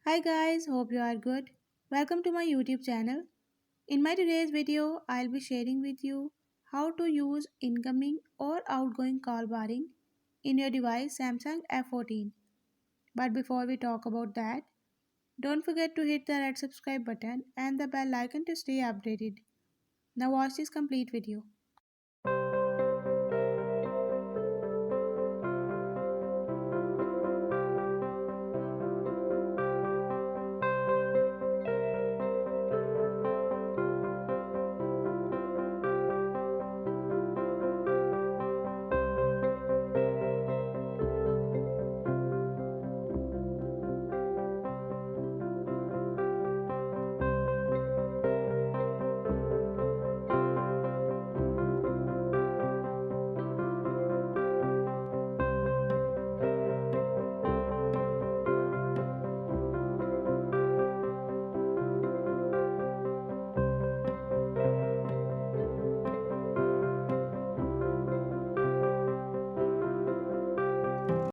Hi guys, hope you are good. Welcome to my YouTube channel. In my today's video, I'll be sharing with you how to use incoming or outgoing call barring in your device Samsung F14. But before we talk about that, don't forget to hit the red subscribe button and the bell icon to stay updated. Now watch this complete video.